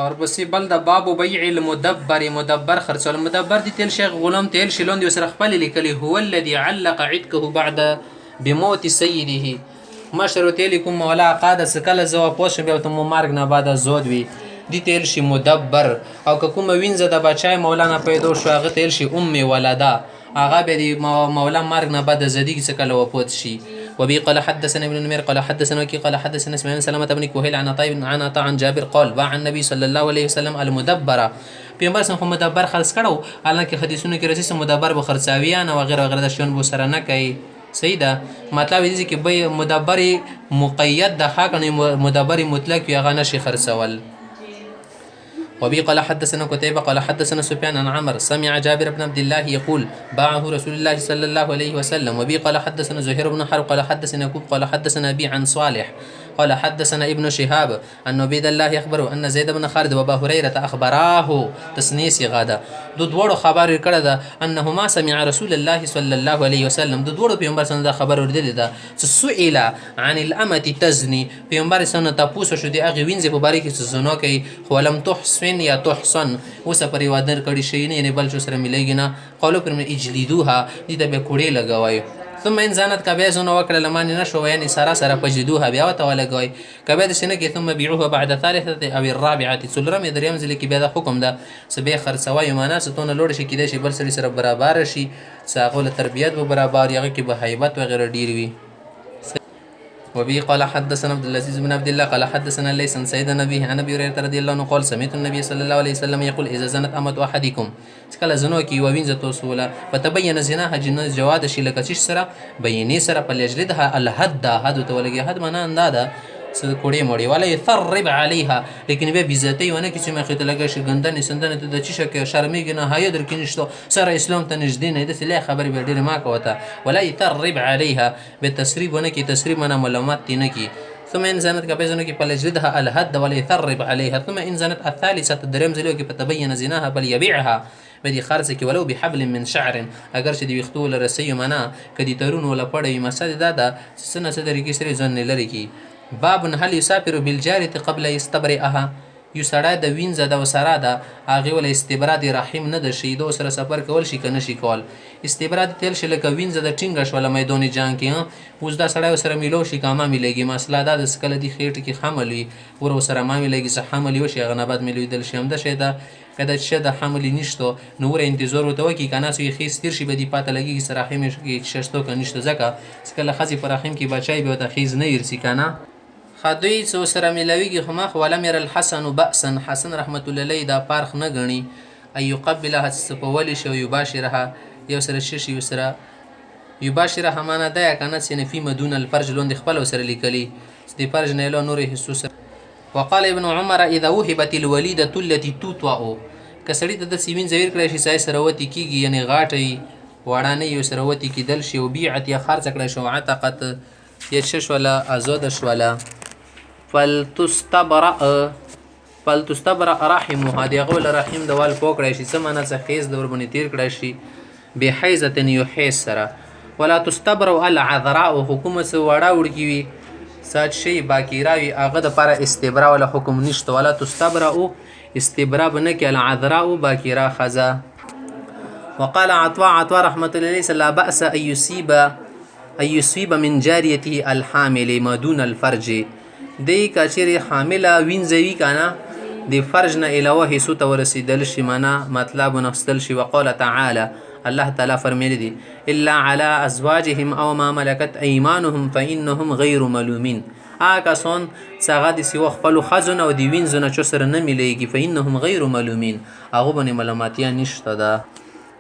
اور پسې بل د باب بیع مدبر خرڅول. مدبر دي تیل شیخ غلام تیل شي لاندې سره خپل لیکلي هو الذي علق عتقه بعد بموت سيده. مشر تیل کوم مولا قاده سکله زو پوش بیا ته مرګ نه بعد زود وي دي تیل شي مدبر. او که کوم وینځه د بچای مولانا پیدا شو هغه تیل شي ولدا هغه به دی مولا مرګ نه بعد زدي سکله وپوت شي. وبي قال حدثنا ابن نمير قال حدثنا وكي قال حدثنا اسماعيل سلمة بن كهيل عن عطاء عن جابر قال باع النبي صلى الله عليه وسلم المدبره. پیغمبر سم مدبر خرڅ کړو حالانکه حدیثونو کې رسې مدبر به خرڅاویان او غیره غیره د شون بو سره نه کوي. صحیح ده. مطلب دې کې به مدبر مقید د حق نه مدبر مطلق یو غنه شي خرڅول. وبي قال حدثنا قتيبة قال حدثنا سفيان عن عمر سمع جابر بن عبد الله يقول باعه رسول الله صلى الله عليه وسلم. وبي قال حدثنا زهير بن حرب قال حدثنا يعقوب قال حدثنا أبي عن صالح قال حدثنا ابن شهاب أن عبيد الله يخبره أن زيد بن خالد وأبا هريرة أخبراه تسنيس غادا دوړو خبر کړه ده انهما سمع رسول الله صلى الله عليه وسلم دوړو پیغمبر څنګه خبر ورده ده سئل عن الامه تزني. پیغمبر څنګه تاسو شو دی هغه وینځ په باره کې زنو کوي خو لم تحسن یا تحسن اوس پر وادر کړي شي نه بل شو سره مليږي نه قالو پر اجلدوها دې ته به کوړې لګوي. ثم ان زانت کبه زونه وکړه لمن نشو یعنی سره پجدوها بیا وته ولګوي کبه د سینه کې ثم بيعوها بعد ثالثه او الرابعه څلورم دریم ځل کې بیا د حکم ده سبه خرڅوي مناستونه لوړ شي کېدای شي بل سره برابر شي ساغول تربيت به برابر یغه کې به هیبت وغیرہ ډیر وي. وبه قال حدثنا عبد العزيز بن عبد الله قال حدثنا ليس عن سيدنا النبي عن ابي هريره رضي الله عنه قال سمعت النبي صلى الله عليه وسلم يقول اذا زنت امه احدكم کله زنو کی وینځه توسوله فتبين زناها جنس جواد شي لکه چې سره بینې سره په لجلدها الحد حد تولګي حد معنا انداده کوړې موړې ولا يثرب عليها لیکن به بیزتی ونه کی چې مخې ته لګا شي ګندنې سندنې ته د چی شکه شرمېږي نه هاي در کې نشته سره اسلام ته نږدې نه د سلی خبرې به ډېر ما کوته ولا يثرب عليها به تسریب ونه کی تسریب معنا معلومات تینه کی. ثم ان زنت كبزنو كي فلجلدها الحد ولا يثرب عليها. ثم ان زنت الثالثه درم زلو كي فتبين زناها بل يبيعها بدي خرڅ کی ولو بحبل من شعر اگر چې دی وختو لرسي معنا کدي ترون ولا پړې مسد دا سنه صدر کی سری ځن لري کی. باب هل يسافر بالجارة قبل يستبرئها. یو سړی د وینځه د وسره ده هغې وله استبراد رحم نه ده شي دو سره سفر کول شي که نه شي کول. استبراد تیل شي لکه وینځه د ټینګه شوله میدان جنګ کې اوس دا سړی ورسره میلو شي که ما میلېږي مسله دا د کله دې خېټې کې حمل وي ورسره ما میلېږي څه حمل وشي هغه نه بعد میلوېدل شي همدا شی ده که دا چې د حمل نشته نو ور انتظار ورته وکړي که ناسو یې خیز تېر شي به دې پاته لګېږي څه رحم یې ششتو که نشته ځکه چې کله ښځې په رحم کې بچی بیا ورته خیز نه یرسي که نه خدوی څو سره ملویږي خو ما خو ولم ير الحسن بأسا حسن رحمت الله علیه دا پارخ نه ګڼي ان یقبلها څپولی شي او یباشرها یو سره شي یو سره یباشرها معنا دا که نه چې فی مدون الفرج لوند خپل سره لیکلي د فرج نه له نور حسوس. وقال ابن عمر اذا وهبت الوليده التي تطوع کسړی ته د سیمین زویر کړی شي سای سروتی کیږي یعنی غاټي وړانه یو سروتی کیدل شي او بیعت یا خرڅ کړی شو عتقت یا شش ولا ازود شولا فلتستبرأ رحمها دی غول رحم د وال پوکړی شي څه معنا څه خیز د وربنې تیر کړی شي بحیزه یحیز سره ولا تستبرأ العذراء حکومت سه وړا وړکی وي سات شي باقی راوي هغه د پر استبرا ولا حکم نشته ولا تستبرأ استبرا بنه کې العذراء باقی را خزا. وقال عطاء رحمة الله عليه لا بأس أن يصيب من جاريته الحامل ما دون الفرج دی کچری حامله وینځوي کنه د فرج نه علاوه هیڅ ته ورسیدل شي معنا مطلب نفسل شي. وقال تعالى الله تعالی فرمایلی دی الا على ازواجهم او ما ملكت ايمانهم فانهم غير ملومين کسان څنګه د سی خپل خزونه او د وینځونه چې سره نه مليږي فانهم غير ملومين هغه باندې ملامتیا نشته ده.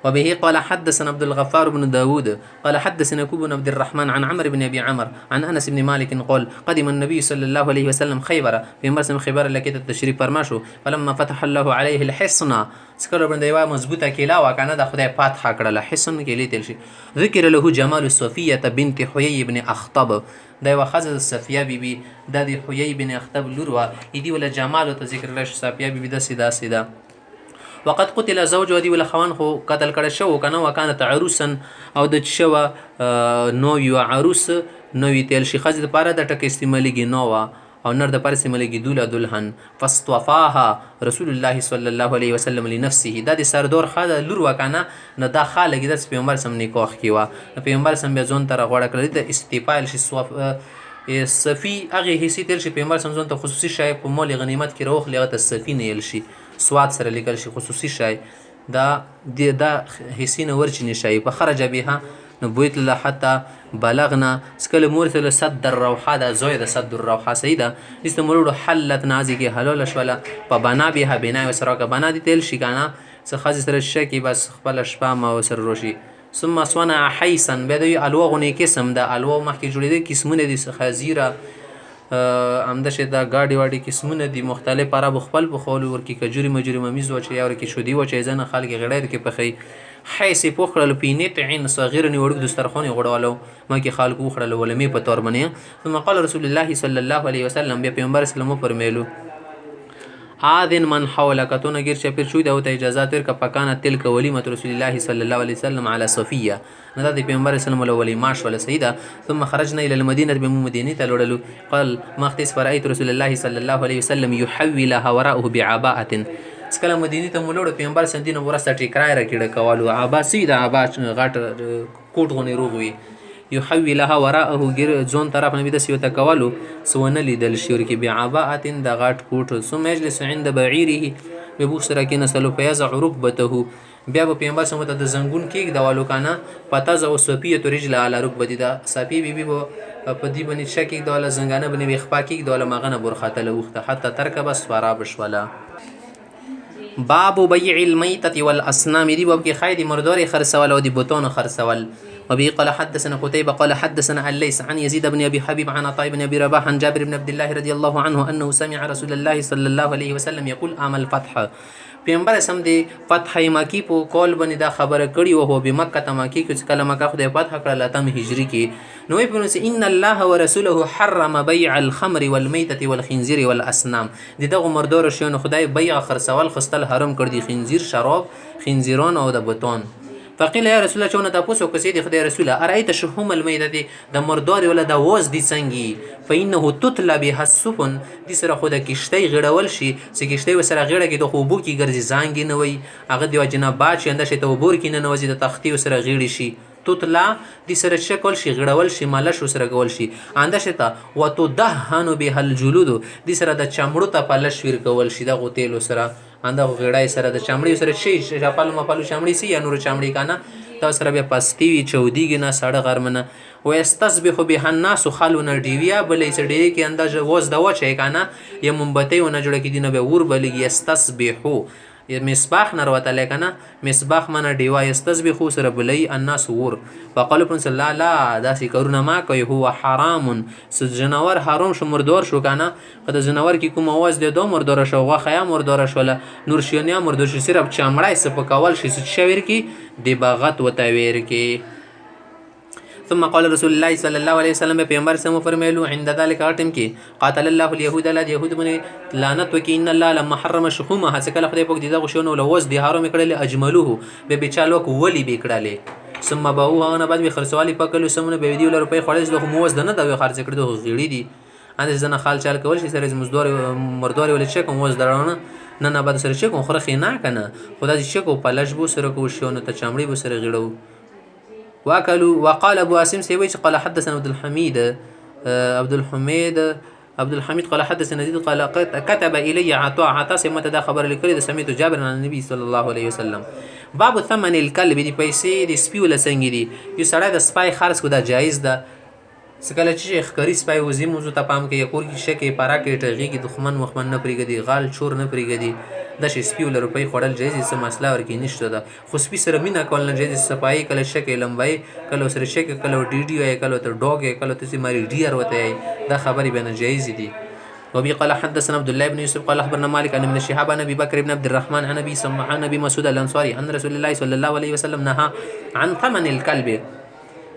وبه قال حدثنا عبد الغفار بن داود قال حدثنا كوب بن عبد الرحمن عن عمرو بن ابي عمر عن انس بن مالك قال قدم النبي صلى الله عليه وسلم خيبر في مرسم خيبر لكي التشريف فرماشو فلما فتح الله عليه الحصن سكر بن ديوا مضبوطه كلا وكان دا خدای فاتحه کړل حصن کې لیدل شي. ذکر له جمال الصفيه بنت حيي بن اخطب دا وخزه صفيه بيبي د حيي بن اخطب لوروا يدي ولا جمال ته ذکر له صفيه بيبي د سیدا وقد قتل زوج ودي ولا خوان خو قتل کړه شو کنه وکانت عروسا او د شو نو یو عروس نو تل شي خزه لپاره د ټک استعمالي نو او نر د پاره سیملګي دوله دلهن فاستوفاها رسول الله صلی الله علیه وسلم لنفسه دا د سردور خاله لور وکنه نه دا خاله کې د پیغمبر سم نکاح کیوا پیغمبر سم بیا ځون تر غوړه کړی د استیفال شي صفی هغه حصے تل شي پیغمبر سم ځون ته خصوصي شای په مول غنیمت کې روخ لغه ته صفی نه یل شي سواد سره لیکل شي خصوصي شای دا حصے نه ورچنی شای په خرج بها نبویت الله حتی بلغنا سکل مورثل صد الروحه دا زوی د صد الروحه سیدا استمروا حلت نازی کې حلال شولا په بنا بها بنا وسره کا بنا دي تل شي کنه څه خاص سره شکی بس خپل شپه ما وسر روشي ثم صنع حيسا بیا د الوا غنی قسم د الوا مخکې جوړېده قسمونه دي خزیره امده شه دا گاډي واډي قسمونه دي مختلف عرب خپل په خول ورکی کجوري مجوري ممیز و چې اور کې شودي و چې ځنه خلک غړیر کې پخې حیث پوخړل پینټ عین صغیر نی وړو دسترخوان غړوالو ما کې خلکو خړل ولمي په تور منې ثم قال رسول الله صلی الله علیه وسلم بیا پیغمبر اسلام فرمایلو آذن من حولک تو نګر چې پیر شو د او اجازه تر ک پکانه تلک ولیمه رسول الله صلی الله علیه وسلم علی صفیه نه د پیغمبر اسلام ولی ماش ولا سیده ثم خرجنا الى المدینه بمدینه تلولو قال ما اختص فرایت رسول الله صلی الله علیه وسلم يحولها وراءه بعباءه سکله مدینه ته مولوړ پیغمبر سندینه ورسته ټیکرای را کېړه کوالو عبا سیده عبا غټ کوټ غونی روغوي يحولها وراءه غیر ځون طرف نبی د سیوته کوالو سونه لیدل شور کې بعباءه د غټ کوټ ثم مجلس عند بعيره به بو سره کې نسلو پیاز رکبته بیا به پیغمبر سمته د زنګون کې د والو کنه پتا ز او سپیه رجل علی رکبتی دا سپی بی بی په دی باندې شکی د ولا زنګانه باندې وخپا کې د ولا مغنه برخته لوخته حتی ترکب سوارا بشولا باب بيع الميتة والأصنام دي باب کې خايد مردور خرسول او دي بوتون خرسول وبه قال حدثنا قتيبة قال حدثنا الليث عن يزيد بن أبي حبيب عن عطاء بن أبي رباح عن جابر بن عبد الله رضي الله عنه أنه سمع رسول الله صلى الله عليه وسلم يقول عمل فتح پیغمبر سم دی فتح مکی په کول باندې دا خبره کړي او هو به مکه ته مکی کې کله مکه خدای فتح کړل لاتم هجری کې نو په نس ان الله ورسوله حرم بيع الخمر والميتة والخنزير والاصنام دغه مردور شونه خدای بيع خرڅول خستل حرام کړ دي خنزیر شراب خنزیران او د بوتون فقيل يا رسول الله چونه تاسو کو سيدي خدای رسول ارایت شحوم الميتة د مردور ولا د وز دي څنګه فانه تطلب بها السفن دي سره خو د کشتۍ غړول شي چې کشتۍ وسره غړه کې د خوبو کې ګرځي زانګي نه وي هغه دی جناب باچ انده شي ته وبور کې نه نوځي د تختی وسره غړي شي تطلع دي سره شکل شي غړول شي مالش وسره غول شي انده شي ته وتدهن بها الجلود دي سره د چمړو ته پلش ور کول شي د غوتیل وسره انده غړای سره د چمړي سره شي شپل مپلو چمړي سي یا نور چمړي کنه تا سره بیا پستی وی چودیږي نه سړه غرمنه و استسبح بها الناس خلون ډیویا بلې سړی کې انداز وز د وچه کنه یا منبته ونه جوړه کې دینه به ور بلګي استسبحو مصباح نروته لکنه مصباح من ډیوا استسبحو سره بلې الناس ور فقال ابن صلی الله لا داسې کارونه ما کوي هو حرام س جناور حرام شو مردور شو کنه کله جناور کې کوم आवाज دی دو مردور شو غوخه یا مردور شوله نور شینیا مردور شو صرف چمړای سپکول شي شویر کې دی باغت وتویر کې ثم قال رسول الله صلى الله عليه وسلم پیغمبر سمو فرمایلو عند ذلك اتم کې قاتل الله اليهود لا يهود من لعنت وکي ان الله لما حرم شحومها سکل خدای پاک دغه شونو لوز دي حرام کړل اجملوه به بچالو کو ولی به کړل ثم باوها انا بعد خرڅوالي پکلو سمونه به دی روپۍ خړل دغه موز نه دا خرڅ کړو دغه غیړي دي اندې زنه خال چال کول شي سره مزدور مردور ول چې کوم موز درونه نه بعد سره چې کوم خره نه کنه خدای چې کو پلش بو سره کو شونه ته چمړي بو سره غیړو واكلوا وقال ابو عاصم سيويش قال حدثنا عبد الحميد قال حدثنا يزيد قال كتب الي عطاء سمته دا خبر لیکلی د سمعت جابر عن النبي صلى الله عليه وسلم باب ثمن الكلب دي پیسې د سپیول څنګه دي یو سړی د سپای خرڅ کو دا جایز ده سکله چې خکری سپای وزي موضوع ته پام کې یکور کې شکه پارا کې ټغي کې دښمن مخمن نه پریګدي غال چور نه پریګدي د شي سپیول روپۍ خړل جایز څه مسله ورکی نشته ده خو سپی سره مینا کول نه جایز صفای کله شکه لمبای کله سره شکه کله ډیډیو یا کله ته ډوګ کله ته مری ډیر وته دا خبري بنه جایز دي وبي قال حدثنا عبد الله بن يوسف قال اخبرنا مالك عن ابن شهاب عن ابي بكر بن عبد الرحمن عن ابي سمع عن ابي مسعود الانصاري ان رسول الله صلى الله عليه وسلم نهى عن ثمن الكلب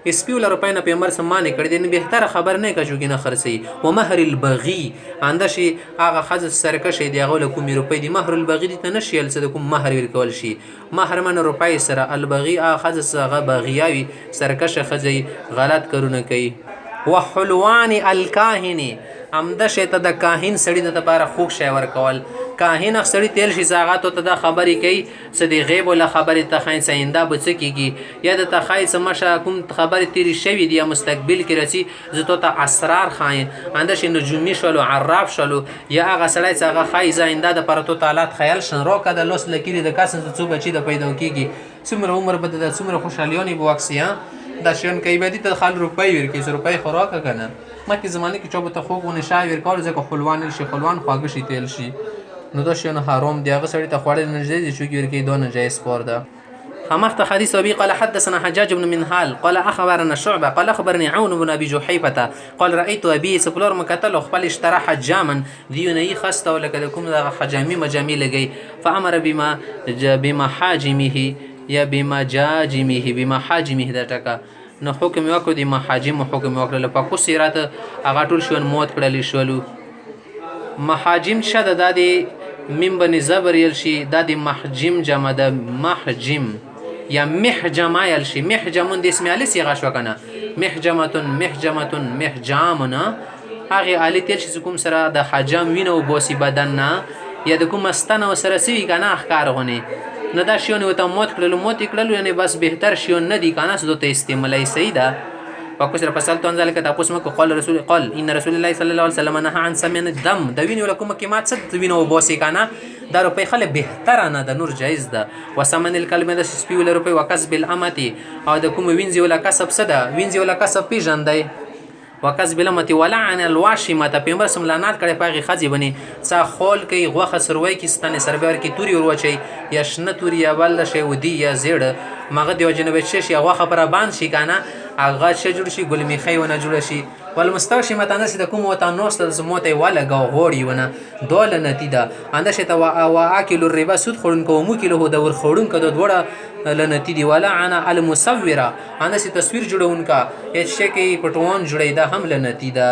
اسپیول روپای نه پیغمبر سمانه کړی دین بهتره خبر نه کجو کې نه خرسي و مہر البغي اندشي هغه خز سرکشه دی هغه کوم روپای دی مہر البغي دي ته نشي ال کوم مہر ورکول شي مہر من روپای سره البغي هغه خز سره بغیاوي سرکشه خزي غلط کارونه کوي وحلوان الکاهن همده شی ته د کاهن سړي د لپاره خوږ شی ورکول. کاهن اخ سړي تیل شي هغه ته د خبرې کوي څه د غیب ولا خبرې ته ښایي څه آینده به څه کېږي یا د ته ښایي څه مشه کوم خبرې تېرې شوي دي یا مستقبل کې راځي زه تو ته اسرار ښایم. همده شي نجومي شولو عراف شولو یا هغه سړی چې هغه ښایي زه آینده دپاره تو ته حالات خیال شن روکه د لوس لکیري د کس څو بچي د پیدا کېږي څومره عمر به د څومره خوشحالیانې به واکسي دا شیان کوي به دي ته خال روپۍ ورکړي 100 روپۍ خوراکه که نه مخکې زمانې کې چا به ته خوږ ونې شای ورکول ځکه خلوان شي خلوان خواږه شي تیل شي نو دا شیان حرام دي هغه سړي ته خوړل نجایز دي چونکې ورکوي دا نجایز کار ده. همخت حديث أبي قال حدثنا حجاج بن منهال قال أخبرنا شعبة قال أخبرني عون بن أبي جحيفة قال رأيت أبي سبلور مكتل خبل اشترى حجاما ديوني خسته ولكدكم حجامي مجامي لقي فأمر بمحاجمه يا بمحاجمه دتك نو حکم وکړو د محاجم حکم وکړل په کو سیرات هغه ټول شون موت کړل شولو. محاجم شد د مم بن زبر یل شي د محجم جمع د محجم یا محجما یل شي محجمون د اسم علی صيغه شو کنه محجمه محجامنا هغه علی تل شي کوم سره د حجام وینو بوسی بدن نه یا د کوم استنه سره سوي کنه اخکار غوني نه دا شیونه وته موت کړلو یعنی بس بهتر شیون نه دي کنه سو ته استعمالي سیدا پاکو سره فصل تون ذلك تاسو مکو قال ان رسول الله صلی الله علیه وسلم نهى عن سمن الدم د وینو لکم کی مات صد وینو بوسی کنه دا روپی خله بهتر نه د نور جایز ده وسمن الکلمه د سپی ول روپی وکسب الامتی او د کوم وینځي ولا کسب صدا وینځي ولا کسب پیژندای وکسب الامتی ولعن الواشمه ته پیغمبر سم لعنت کړي پاغي خځې بني سا خول کوي غوخه سروي کی ستنه سربر کی توري وروچي یا شنه توري یا بل شي ودی یا زیړ مغه دی جنوب شي غوخه پر باندې شي کنه هغه شي جوړ شي ګل میخي ونه جوړ شي والمستوشمه تنس د کوم وته نوست د موته ولا غوړی ونه دول نتیدا انده شته واکل الربا سود خورن کوم کیلو د ور خورن کده دوړه لنتی دی ولا انا المصوره انده تصویر جوړونکا هیڅ شي کې پټوان جوړی دا هم لنتی دا